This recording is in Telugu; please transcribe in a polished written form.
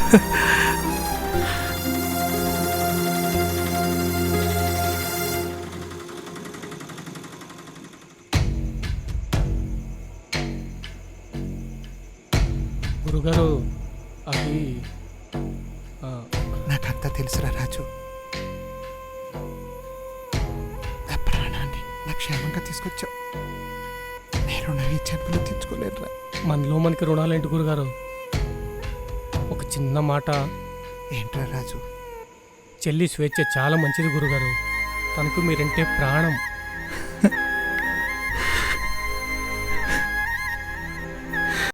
గురుగారు అది నాకంతా తెలుసురా రాజు. నా ప్రాణాన్ని నా క్షేమంగా తీసుకొచ్చావు. నేను ఈ జన్మలో తెచ్చుకోలేనురా. మనలో మనకి రుణాలేంటి గురుగారు? ఒక చిన్న మాట. ఏంట్రా రాజు? చెల్లి స్వేచ్ఛ చాలా మంచిది గురుగారు. తనకు మీరంటే ప్రాణం.